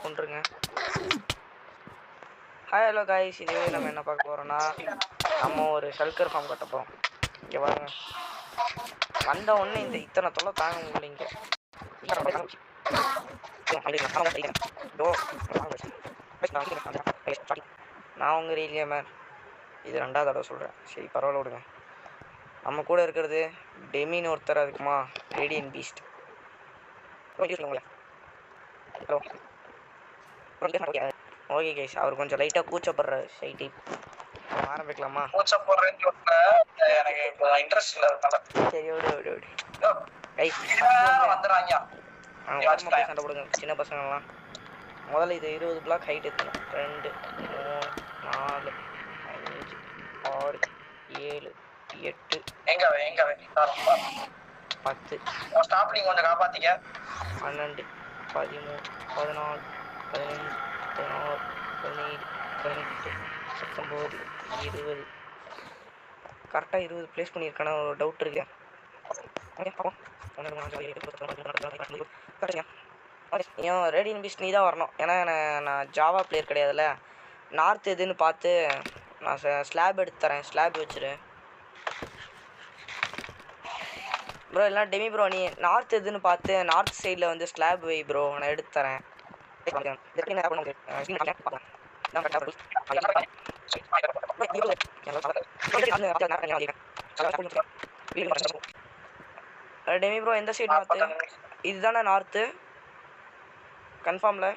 கொண்டுருங்க. Hi hello guys, இதுவே நம்ம என்ன பார்க்க போகிறோன்னா, நம்ம ஒரு ஷல்கர் ஃபார்ம் கட்ட போகிறோம். இங்கே பாருங்க, வந்த உடனே இத்தனை தொல்லை தாங்க முடியல. இங்கே நான் உங்கள் ரீலியா மேன், இது 2வது தடவை சொல்கிறேன். சரி பரவாயில்ல விடுங்க. நம்ம கூட இருக்கிறது டெமின்னு ஒருத்தர், அதுக்குமா ரேடியன் பீஸ்ட். ஹலோ ஓகே கைஸ், அவர் கொஞ்சம் லைட்டாக கூச்சப்படுறாரு. சைட்டி ஆரம்பிக்கலாமா? கூச்சப்படுறேன்னு எனக்கு இன்ட்ரெஸ்ட் இல்லை. சரி விடு கைஸ், வந்துடுறாங்க. சண்டை போடுங்க சின்ன பசங்கள்லாம். முதல்ல இது 20 பிளாக் ஹைட் எத்தணும். 2 3 4 5 6 7 8 எங்க 10 ஸ்டாப்லிங் கொஞ்சம் காப்பாத்திக்க. 12 13 14 15 16 17 18 19 20 கரெக்டாக 20 ப்ளேஸ் பண்ணியிருக்கான ஒரு டவுட் இருக்கு. ஏன் ரேடியன் பீஸ்ட் நீ தான் வரணும், ஏன்னா நான் ஜாவா பிளேயர் கிடையாதுல்ல. நார்த் எதுன்னு பார்த்து நான் ஸ்லாப் எடுத்து தரேன். ஸ்லாப் வச்சுரு ப்ரோ. எல்லாம் டெமி ப்ரோ, நீ நார்த் எதுன்னு பார்த்து நார்த் சைடில் வந்து ஸ்லாப் வை ப்ரோ, நான் எடுத்து தரேன். டெமி ப்ரோ எந்த சைடு நார்த்து? இதுதானே நார்த்து கன்ஃபார்மில்?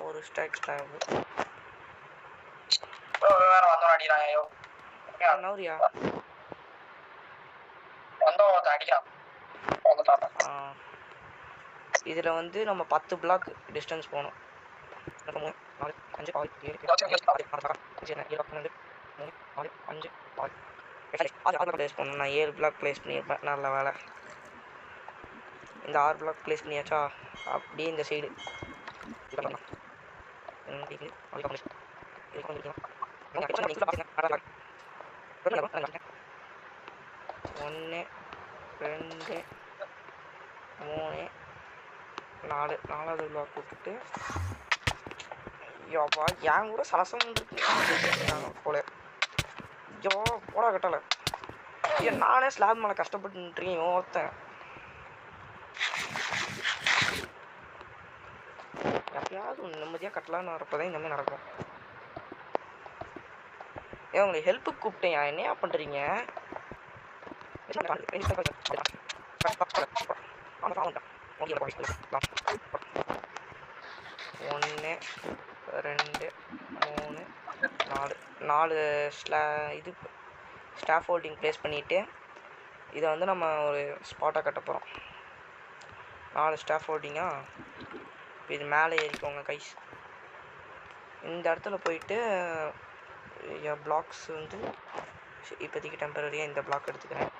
ஒரு ஸ்டாக் ஸ்லாப் நவுரியா இதில் வந்து நம்ம 10 பிளாக் டிஸ்டன்ஸ் போகணும். 3 4 5 6 7 பிளேஸ் பண்ணணும். நான் 7 பிளாக் பிளேஸ் பண்ணியிருப்பேன். நல்ல வேலை. இந்த 6 பிளாக் பிளேஸ் பண்ணியாச்சா? அப்படியே இந்த சைடு 1 2 3 4 4வது பிளாக் விட்டுட்டு யோப்பா என் கூட சலசம் இருக்கு போல. ஐயோ போட கட்டலை. ஐயோ நானே ஸ்லாப் மேலே கஷ்டப்பட்டு நின்றுருக்கேன். ஒருத்தன் எப்பயாவது நிம்மதியாக கட்டலான்னு வரப்போதான் இந்த மாதிரி நடக்கும். ஏன் உங்களுக்கு ஹெல்ப்புக்கு கூப்பிட்டேன், என்னையா பண்ணுறீங்க? 1 2 3 4 இது ஸ்டாஃப் ஹோல்டிங் ப்ளேஸ் பண்ணிவிட்டு இதை வந்து நம்ம ஒரு ஸ்பாட்டாக கட்ட போகிறோம். 4 ஸ்டாஃப் ஹோல்டிங்காக இது மேலே ஏறிக்கோங்க கைஸ். இந்த இடத்துல போயிட்டு பிளாக்ஸ் வந்து இப்போதைக்கு டெம்பரரியாக இந்த பிளாக் எடுத்துக்கிறேன்.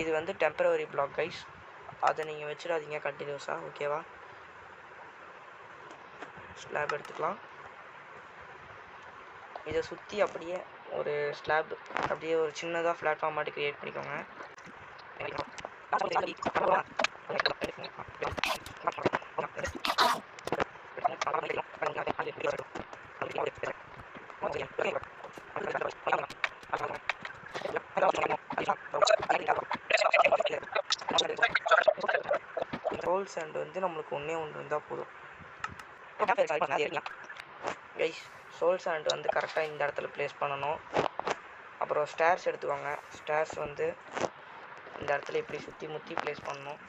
இது வந்து டெம்பரரி பிளாக் கைஸ், அதை நீங்கள் வச்சிடாதீங்க கண்டினியூஸாக, ஓகேவா? ஸ்லாப் எடுத்துக்கலாம். இதை சுற்றி அப்படியே ஒரு ஸ்லாப் அப்படியே ஒரு சின்னதாக பிளாட்ஃபார்ம் மாதிரி க்ரியேட் பண்ணிக்கோங்க. சோல் சாண்ட் வந்து நம்மளுக்கு ஒன்றே இருந்தால் போதும் கைஸ். சோல் சாண்ட் வந்து கரெக்டாக இந்த இடத்துல ப்ளேஸ் பண்ணணும். அப்புறம் ஸ்டேர்ஸ் எடுத்துக்கோங்க. ஸ்டேர்ஸ் வந்து இந்த இடத்துல இப்படி சுற்றி முற்றி ப்ளேஸ் பண்ணணும்.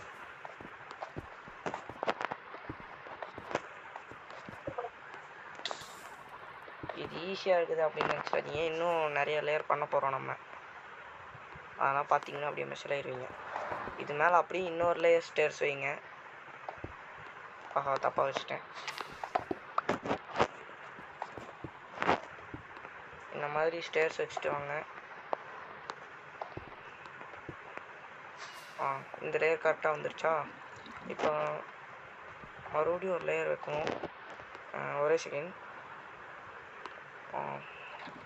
இது ஈஸியாக இருக்குது அப்படின்னு நினச்சாதீங்க, இன்னும் நிறைய லேயர் பண்ண போகிறோம் நம்ம. அதெல்லாம் பார்த்தீங்கன்னா அப்படியே மெஷர் ஆயிடுவீங்க. இது மேலே அப்படியே இன்னொரு லேயர் ஸ்டேர்ஸ் வைங்க. ஆஹா தப்பாக வச்சுட்டேன். இந்த மாதிரி ஸ்டேர்ஸ் வச்சுட்டு வாங்க. இந்த லேயர் கரெக்டாக வந்துருச்சா? இப்போ மறுபடியும் ஒரு லேயர் வைக்கணும். ஒரே செகண்ட்.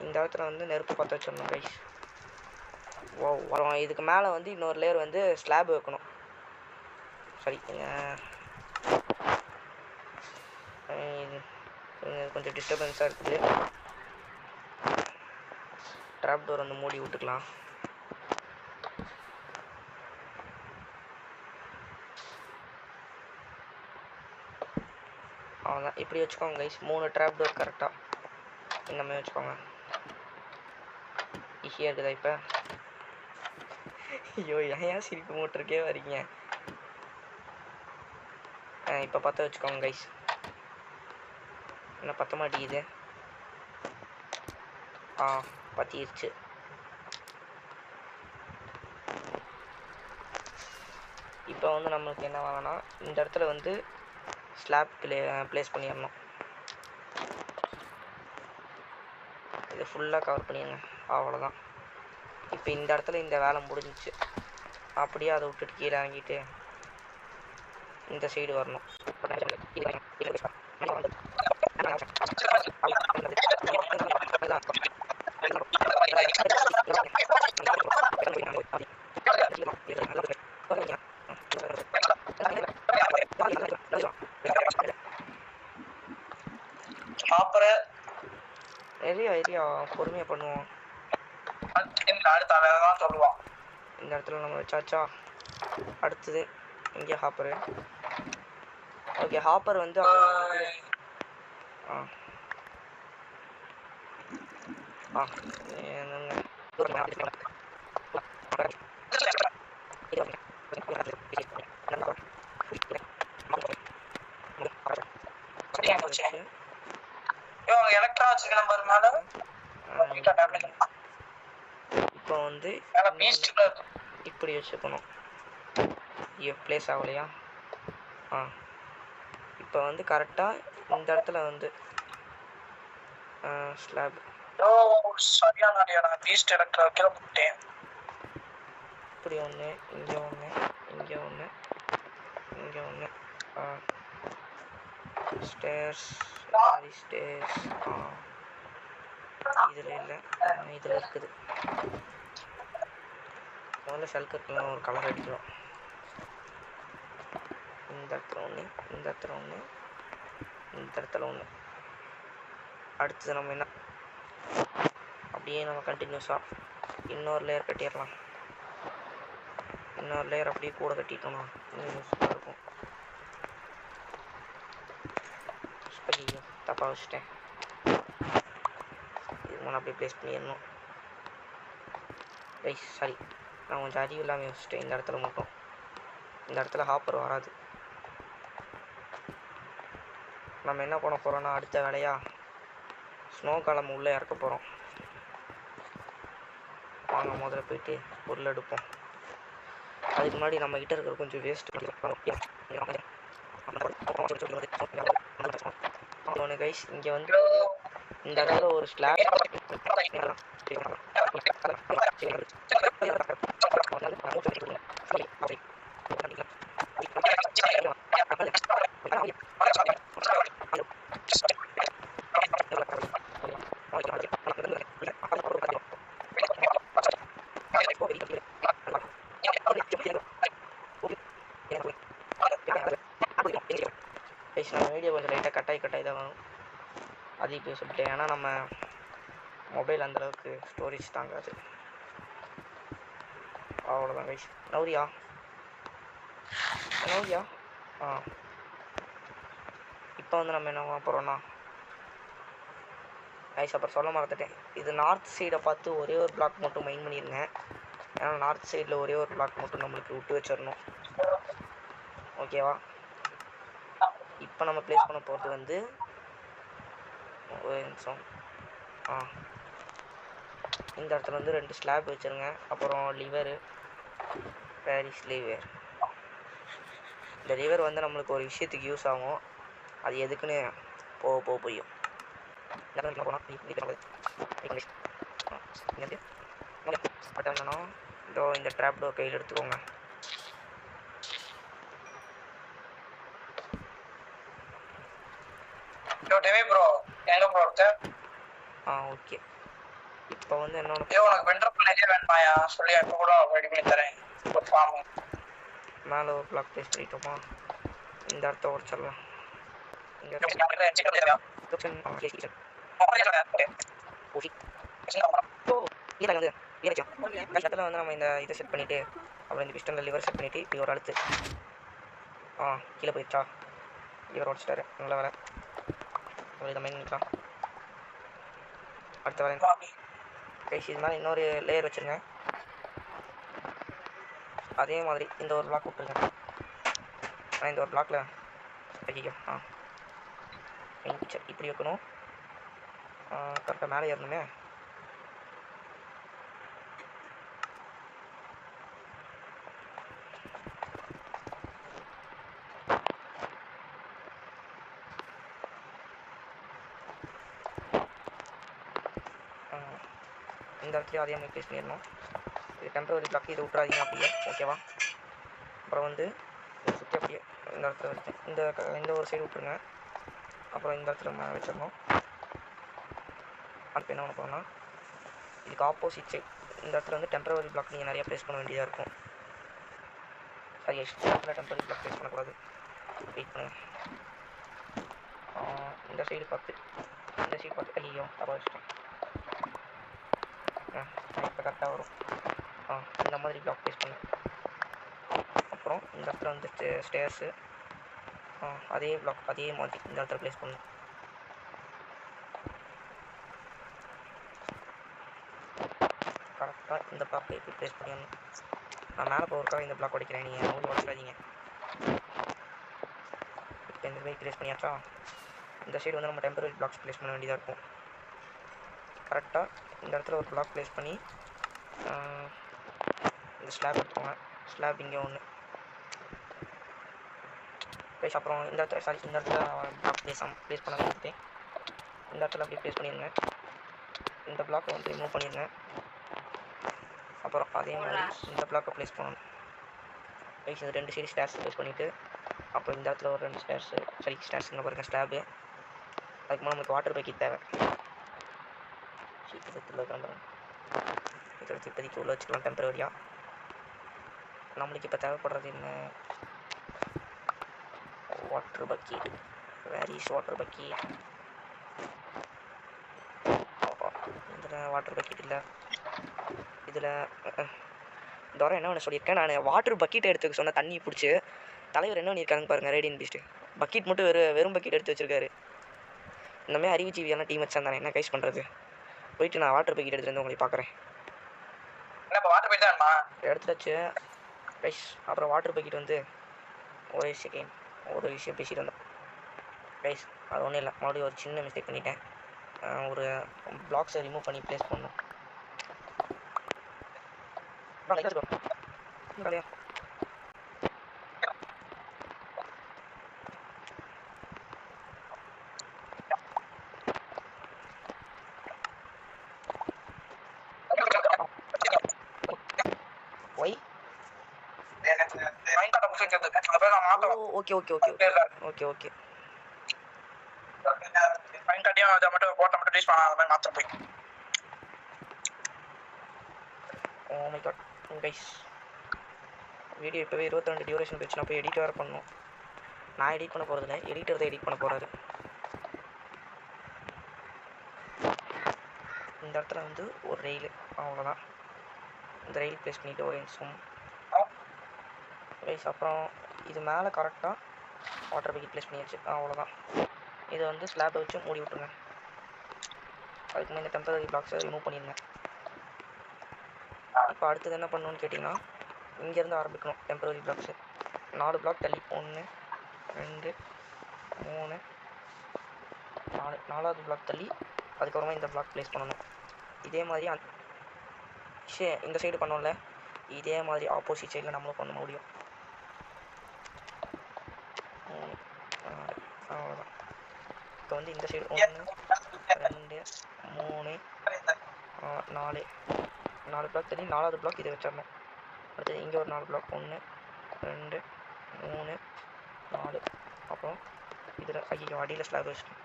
இந்த இடத்துல வந்து நெருப்பு பற்ற வச்சிடணும் கைஸ். வரும். இதுக்கு மேலே வந்து இன்னொரு லேயர் வந்து ஸ்லாப் வைக்கணும். சரி கொஞ்சம் டிஸ்டர்பன்ஸாக இருக்குது. ட்ராப் டோர் வந்து மூடி விட்டுக்கலாம். அவ்வளோதான். இப்படி வச்சுக்கோங்க கைஸ். 3 ட்ராப் டோர் கரெக்டாக இந்த மாதிரி வச்சுக்கோங்க. ஈஸியாக இருக்குதா இப்போ? ஐயோ ஏன் சிரிப்பு மூட்டிருக்கே வரீங்க? இப்போ பற்ற வச்சுக்கோங்க கைஸ். என்ன பற்ற மாட்டேங்குது? பற்றிடுச்சு. இப்போ வந்து நம்மளுக்கு என்ன வாங்கினா இந்த இடத்துல வந்து ஸ்லாப் ப்ளேஸ் பண்ணிடணும். இது ஃபுல்லாக கவர் பண்ணிடுங்க. அவ்வளோதான். இப்போ இந்த இடத்துல இந்த வேலை முடிஞ்சிச்சு. அப்படியே அதை விட்டுட்டு கீழே இறங்கிட்டு இந்த சைடு வரணும். ஏரியா பொறுமையாக பண்ணுவோம். சொல்லுவான் இந்த இடத்துல நம்ம வச்சாச்சா. அடுத்தது இங்கே ஹாப்பரு. ஓகே ஹாப்பர் வந்து எலக்ட்ரா வச்சிருக்கேன் பாரு மேல. இப்போ வந்து இப்படி வச்சுக்கணும். ப்ளேஸ் ஆகலையா? இப்போ வந்து கரெக்டாக இந்த இடத்துல வந்து ஸ்லாப். சரியான பீஸ்ட் எலக்ட்ரா வைக்கிற போட்டேன். இப்படி ஒன்று, இங்கே ஒன்று, இங்கே ஒன்று, இங்கே ஒன்று. ஸ்டேர்ஸ் ஸ்டேர்ஸ் இதில் இல்லை, இதில் இருக்குது. முதல்ல ஷெல்கர்லாம் ஒரு கலர் அடிக்கிறோம். இந்த இடத்துல ஒன்று, இந்த இடத்துல ஒன்று, இந்த இடத்துல ஒன்று. அடுத்தது நம்ம என்ன அப்படியே நம்ம கண்டினியூஸாக இன்னொரு லேயர் கட்டிடலாம். இன்னொரு லேயர் அப்படியே கூட கட்டிட்டோம்னா இன்னும் யூஸ்ஃபுல்லாக இருக்கும். ஐயோ தப்பாக வச்சுட்டேன். இது மேலே அப்படியே ப்ளேஸ் பண்ணிடணும். சாரி, நான் கொஞ்சம் அறிவு இல்லாமல் யோசிச்சிட்டேன். இந்த இடத்துல மட்டும், இந்த இடத்துல ஹாப்பர் வராது. நம்ம என்ன பண்ண போகிறோன்னா அடுத்த வேலையாக ஸ்னோ காலம் உள்ளே இறக்க போகிறோம். வாங்க முதல்ல போயிட்டு பொருள் எடுப்போம். அதுக்கு முன்னாடி நம்ம கிட்ட இருக்கிற கொஞ்சம் வேஸ்ட் ஒன்று கைஸ். இங்கே வந்து இந்த இடத்துல ஒரு ஸ்லாப் நம்ம வீடியோ கொஞ்சம் லைட்டாக கட்டாய் தான் வரும். அது இப்போ சொல்லிட்டேன். ஏன்னா நம்ம மொபைல் அந்தளவுக்கு ஸ்டோரேஜ் தாங்காது. அவ்வளோதான் கைஸ். நௌரியா இப்போ வந்து நம்ம என்ன பண்ண போகிறோன்னா கைஸ் அப்புறம் சொல்ல மறந்துட்டேன். இது நார்த் சைடை பார்த்து ஒரே ஒரு பிளாக் மட்டும் மைண்ட் பண்ணிடுங்க. ஏன்னா நார்த் சைடில் ஒரே ஒரு பிளாக் மட்டும் நம்மளுக்கு விட்டு வச்சிடணும். ஓகேவா? இப்போ நம்ம ப்ளேஸ் பண்ண போகிறது வந்து ஒரு நிமிஷம். இந்த இடத்துல வந்து 2 ஸ்லாப் வச்சுருங்க. அப்புறம் லிவரு, பாரிஸ் லிவர். இந்த லிவர் வந்து நம்மளுக்கு ஒரு விஷயத்துக்கு யூஸ் ஆகும். அது எதுக்குன்னு போக புரியும். இதோ இந்த ட்ராப் டோர் கையில் எடுத்துக்கோங்க. ப்ரோ எங்க ப்ரோ இருக்க? ஓகே. இப்போ வந்து என்னோட உனக்கு வெண்டர் நிறைய வேணுமாயா சொல்லி இப்போ கூட ரெடி பண்ணி தரேன் ஒரு ஃபார்ம். மேலே ஒரு பிளாக் ப்ளேஸ் பண்ணிட்டோமா? இந்த இடத்த உடச்சிடலாம். இங்கே இடத்துல வந்து நம்ம இந்த இதை செட் பண்ணிவிட்டு அப்புறம் இந்த பிஸ்டனில் லிவர் செட் பண்ணிவிட்டு இப்படி ஒரு அழுத்து. கீழே போயிடுச்சா? லிவர் உடச்சிட்டாரு. நல்ல வேலை. இதை மெயின் பண்ணிக்கலாம். அடுத்த வேலை கைஸ் இது மேலே இன்னொரு லேயர் வச்சுருங்க. அதே மாதிரி இந்த ஒரு பிளாக் விட்டுருங்க. ஆனால் இந்த ஒரு பிளாக்கில் வைக்க மெயின் பிக்சர் இப்படி வைக்கணும். கரெக்டாக மேலே ஏறணுமே. இந்த இடத்துலையும் அதே மாதிரி ப்ளேஸ் பண்ணிடணும். இது டெம்பரரி பிளாக், இதை விட்றாதீங்க அப்படியே, ஓகேவா? அப்புறம் வந்து சுற்றி அப்படியே இந்த இடத்துல வச்சேன். இந்த ஒரு சைடு விட்ருங்க. அப்புறம் இந்த இடத்துல மேலே வச்சிடணும். அப்போ என்ன பண்ண போகிறோம்னா இதுக்கு ஆப்போசிட் சைட் இந்த இடத்துல வந்து டெம்பரரி பிளாக் நீங்கள் நிறையா ப்ளேஸ் பண்ண வேண்டியதாக இருக்கும். சரி இடத்துல டெம்பரரி பிளாக் ப்ளேஸ் பண்ணக்கூடாது. வெயிட் பண்ணுங்கள். இந்த சைடு பார்த்து ஐயோ தப்பா வச்சுட்டேன். இப்போ கரெக்டாக வரும். இந்த மாதிரி பிளாக் ப்ளேஸ் பண்ணு. அப்புறம் இந்த இடத்துல வந்து ஸ்டேர்ஸு அதே பிளாக் அதே மாதிரி இந்த இடத்துல ப்ளேஸ் பண்ணு. கரெக்டாக இந்த பிளாக் இப்படி ப்ளேஸ் பண்ணிடணும். நான் மேலே போகிறதுக்காக இந்த பிளாக் உடைக்கிறேன், நீங்கள் அவங்க உடச்சிடாதீங்க. இப்போ இந்த மாதிரி ப்ளேஸ் பண்ணியாச்சா? இந்த சைடு வந்து நம்ம டெம்பரரி பிளாக்ஸ் ப்ளேஸ் பண்ண வேண்டியதாக இருக்கும். கரெக்டாக இந்த இடத்துல ஒரு பிளாக் ப்ளேஸ் பண்ணி இந்த ஸ்லாப் எடுத்துக்கோங்க. ஸ்லாப் இங்கே ஒன்று ப்ளேஸ். அப்புறம் இந்த இடத்துல இந்த இடத்துல பிளாக் ப்ளேஸ் பண்ண வந்துட்டேன். இந்த இடத்துல அப்படியே ப்ளேஸ் பண்ணிடுங்க. இந்த பிளாக்கை வந்து ரிமூவ் பண்ணிடுங்க. அப்புறம் அதே மாதிரி இந்த பிளாக்கை ப்ளேஸ் பண்ணணும். ப்ளேஸ் இந்த 2 சைடு ஸ்டேர்ஸ் ப்ளேஸ் பண்ணிவிட்டு அப்போ இந்த இடத்துல ஒரு 2 ஸ்டேர்ஸுங்க பாருங்கள் ஸ்லாபு. அதுக்கு மேலே நமக்கு வாட்டர் பக்கெட் தேவை. சீக்கிரத்தில் கிளம்புறேன். இதை எடுத்து இப்போதைக்கு உள்ள வச்சுக்கலாம் டெம்பரரியாக. நம்மளுக்கு இப்போ தேவைப்படுறது என்ன? Water bucket. Where is water bucket? இதில் வாட்டர் பக்கெட் இல்லை. இதில் தவிர என்ன ஒன்று சொல்லியிருக்கேன் நான். வாட்டர் பக்கெட்டை எடுத்துக்க சொன்ன தண்ணி பிடிச்சி தலைவர் என்ன பண்ணியிருக்காங்க பாருங்கள். ரேடியன் பீஸ்ட்டு பக்கெட் மட்டும் வெறும் பக்கெட் எடுத்து வச்சுருக்காரு. இந்தமாதிரி அறிவுஜீவியான டீம் வச்சாந்தானே என்ன கைஸ் பண்ணுறது? போயிட்டு நான் வாட்டர் பக்கெட் எடுத்துகிட்டு வந்து உங்களை பார்க்குறேன். எடுத்துட்டாச்சு கைஸ். அப்புறம் வாட்டர் பக்கெட் வந்து ஒரு விஷயம் பேசிட்டு வந்தோம் கைஸ். அது ஒன்றும் இல்லை, மறுபடியும் ஒரு சின்ன மிஸ்டேக் பண்ணிட்டேன். ஒரு பிளாக்ஸை ரிமூவ் பண்ணி ப்ளேஸ் பண்ணணும். Okay okay okay okay okay oh my God guys, video இப்போவே 22 டியூரேஷன் போயிடுச்சு. நான் போய் எடிட் வேறு பண்ணணும். நான் எடிட் பண்ண போகிறதில்ல, எடிட்டர் தான் எடிட் பண்ண போகிறாரு. இந்த இடத்துல வந்து ஒரு ரெயில், அவ்வளோதான். இந்த ரெயில் ப்ளேஸ் பண்ணிவிட்டு ஒரு இன்சும் கைஸ். அப்புறம் இது மேலே கரெக்டாக வாட்டர் பக்கெட் ப்ளேஸ் பண்ணியாச்சு, அவ்வளோதான். இதை வந்து ஸ்லாப்பை வச்சு மூடி விட்ருங்க. அதுக்கு முன்னாடி இந்த டெம்பரரி பிளாக்ஸை ரிமூவ் பண்ணிடுங்க. இப்போ அடுத்தது என்ன பண்ணணும்னு கேட்டிங்கன்னா, இங்கேருந்து ஆரம்பிக்கணும் டெம்பரரி பிளாக்ஸு. 4 பிளாக் தள்ளி 1 2 3 4 4வது பிளாக் தள்ளி அதுக்கப்புறமா இந்த பிளாக் ப்ளேஸ் பண்ணணும். இதே மாதிரி இந்த சைடு பண்ணோம்ல, இதே மாதிரி ஆப்போசிட் சைடில் நம்மளும் பண்ண முடியும். 3 4 அவ்வளோதான். இப்போ வந்து இந்த சைடு 1 2 3 4 பிளாக் தள்ளி 4வது பிளாக் இதை வச்சிடணும். அடுத்தது இங்கே ஒரு 4 பிளாக் 1 2 3 4. அப்புறம் இதில் ஐயோ அடியில் ஸ்லாப் வச்சுட்டேன்.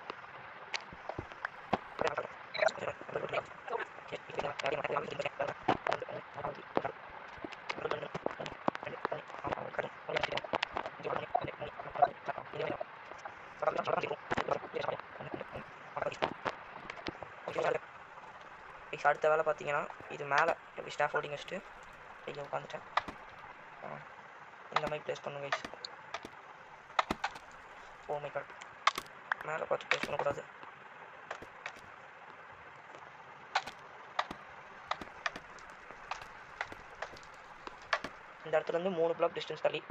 அடுத்த வேலை பார்த்தீங்கன்னா இது மேலே எப்படி ஸ்டாஃப் ஹோல்டிங் வச்சுட்டு இங்கே உட்காந்துட்டேன். இந்த மாதிரி ப்ளேஸ் பண்ணுங்க கைஸ். ஓ மை காட், மேலே பார்த்து ப்ளேஸ் பண்ணக்கூடாது. இந்த இடத்துலேருந்து 3 பிளாக் டிஸ்டன்ஸ் தள்ளி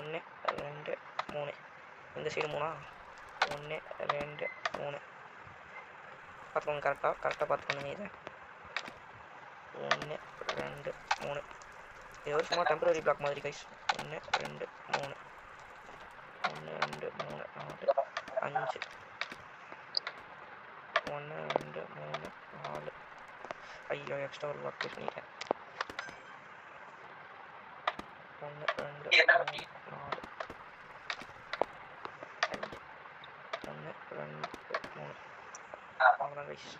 1 2 3, இந்த சைடு 3, 1 2 3 பார்த்துக்கோங்க. கரெக்டாக பார்த்துக்கோங்க. இதை 1 2 3 இது ஒரு சும்மா டெம்பரரி பிளாக் மாதிரி கைஸ். 1 2 3 1 2 3 4 5 1 2 3 4. ஐயோ எக்ஸ்ட்ரா ஒரு பிளாக் ப்ளேஸ் பண்ணிட்டேன். 1 2 3 4 5 1 2 3 அவ்வளோதான் கைஸ்.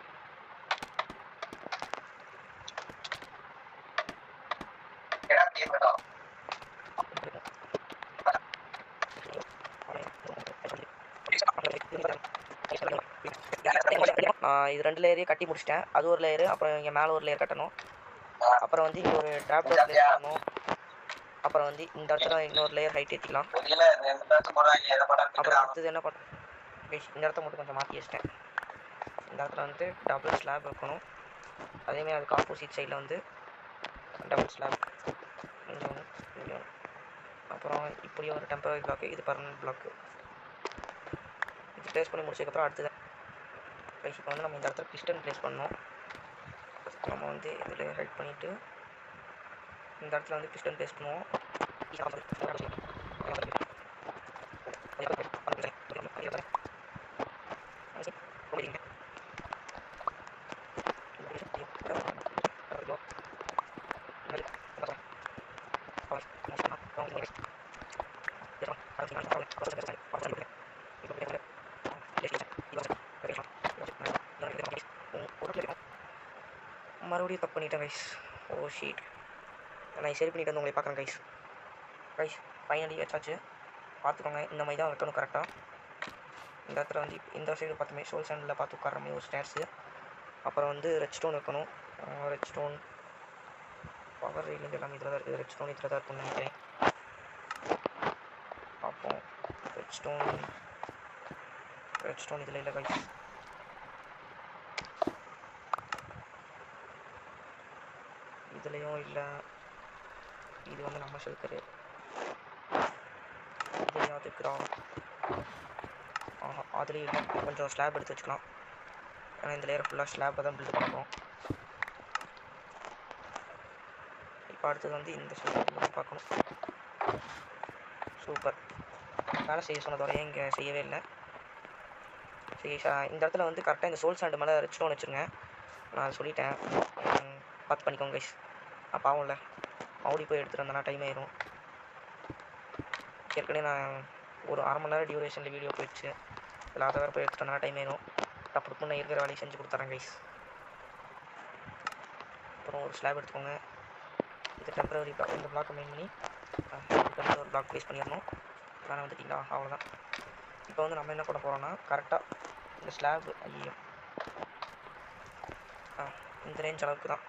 இது 2 லேயரையும் கட்டி முடிச்சிட்டேன். அது ஒரு லேயரு, அப்புறம் இங்கே மேலே ஒரு லேயர் கட்டணும். அப்புறம் வந்து இங்கே ஒரு ட்ராப் டோர் ப்ளேஸ் பண்ணணும். அப்புறம் வந்து இந்த இடத்துல இன்னொரு லேயர் ஹைட் ஏற்றிக்கலாம். அப்புறம் அடுத்தது என்ன பண்ண, இந்த இடத்த மட்டும் கொஞ்சம் மாற்றி வச்சிட்டேன். இந்த இடத்துல வந்து டபுள் ஸ்லாப் வைக்கணும். அதேமாதிரி அதுக்கு ஆப்போசிட் சைடில் வந்து டபுள் ஸ்லாப் இங்கே ஒன்று இங்கே ஒன்று. அப்புறம் இப்படி ஒரு டெம்பரரி பிளாக்கு, இது பர்மனன்ட் பிளாக்கு. இது ப்ளேஸ் பண்ணி முடிச்சதுக்கப்புறம் அடுத்தது இப்போ வந்து நம்ம இந்த இடத்துல பிஸ்டன் ப்ளேஸ் பண்ணோம். நம்ம வந்து இதில் ஹெல்ப் பண்ணிவிட்டு இந்த இடத்துல வந்து பிஸ்டன் ப்ளேஸ் பண்ணுவோம். மறுபடியும் தப்பு பண்ணிட்டேன் கைஸ். ஓ ஷீட், நான் சரி பண்ணிட்டு வந்து உங்களை பார்க்குறேன் கைஸ். ஃபைனலி வச்சாச்சு. பார்த்துக்கோங்க, இந்த மாதிரி தான் வைக்கணும் கரெக்டாக. இந்த இடத்துல வந்து இந்த சைடு பார்த்துமே சோல் சேண்டில் பார்த்து உட்கார மாதிரி ஒரு ஸ்டேர்ஸு. அப்புறம் வந்து ரெட் ஸ்டோன் வைக்கணும். ரெட் ஸ்டோன் பவர் ரெயிலிங் எல்லாமே இதில் தான் இருக்குது. ரெட் ஸ்டோன் இதில் தான் இருக்குன்னு நினைக்கிறேன். பார்ப்போம். ரெட் ஸ்டோன் இதில் இல்லை கைஸ். இதுலேயும் இல்லை. இது வந்து நம்ம செலுத்துறது இதுலையும் அதுக்குறோம். அதுலேயும் இல்லை. கொஞ்சம் ஸ்லாப் எடுத்து வச்சுக்கலாம். ஏன்னா இந்த லேயர் ஃபுல்லாக ஸ்லாப்பை தான் பில்ட் பண்ணுறோம். இப்போ அடுத்தது வந்து இந்த சைடு பார்க்கணும். சூப்பர், வேலை செய்ய சொன்னதோட இங்கே செய்யவே இல்லை. சரி, இந்த இடத்துல வந்து கரெக்டாக இந்த சோல் சாண்டு மேலே ரெட் ஸ்டோன் வச்சுருங்க. நான் அதை சொல்லிட்டேன், பார்த்து பண்ணிக்கோங்க கைஸ். பாவம் இல்லை, மறுபடி போய் எடுத்துகிட்டு வந்தேன்னா டைம் ஆயிரும். ஏற்கனவே நான் ஒரு அரை மணி நேரம் டியூரேஷனில் வீடியோ போயிடுச்சு. இதில் அதை வேறு போய் எடுத்துகிட்டு வந்தேன்னா டைம் ஆயிரும். டப்புக்கு நான் இருக்கிற வேலையை செஞ்சு கொடுத்துறேன் கைஸ். அப்புறம் ஒரு ஸ்லாப் எடுத்துக்கோங்க. இது டெம்பரரி பிளாக். இந்த பிளாக்கை மெயின் பண்ணி ஒரு பிளாக் ப்ளேஸ் பண்ணிடணும். வேணா வந்துட்டிங்களா, அவ்வளோதான். இப்போ வந்து நம்ம என்ன பண்ண போகிறோம்னா கரெக்டாக இந்த ஸ்லாப் ஐயோ இந்த ரேஞ்ச் அளவுக்கு தான்,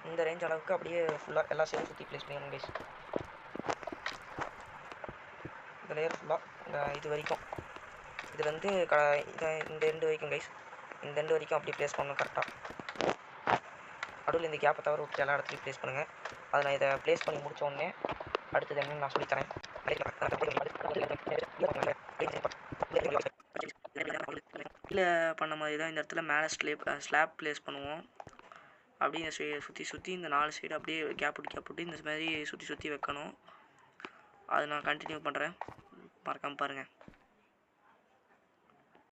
இந்த ரேஞ்ச் அளவுக்கு அப்படியே ஃபுல்லாக எல்லா சைடும் சுற்றி ப்ளேஸ் பண்ணிடணும் கைஸ். இந்த லேயர் ஃபுல்லாக இந்த இது வரைக்கும், இதுலேருந்து இந்த எண்டு வரைக்கும் கைஸ், இந்த எண்டு வரைக்கும் அப்படி ப்ளேஸ் பண்ணணும் கரெக்டாக. நடுவில் இந்த கேப்பை தவிர விட்டு எல்லா இடத்துலையும் ப்ளேஸ் பண்ணுங்கள். அதை நான் இதை ப்ளேஸ் பண்ணி முடித்த உடனே அடுத்தது என்னன்னு நான் சொல்லித்தரேன். கீழே பண்ண மாதிரி தான் இந்த இடத்துல மேலே ஸ்லாப் ப்ளேஸ் பண்ணுவோம். அப்படியே இந்த சுற்றி இந்த 4 சைடு அப்படியே கேப் விட்டு இந்த மாதிரி சுற்றி வைக்கணும். அது நான் கண்டினியூ பண்ணுறேன், மறக்காமல் பாருங்கள்.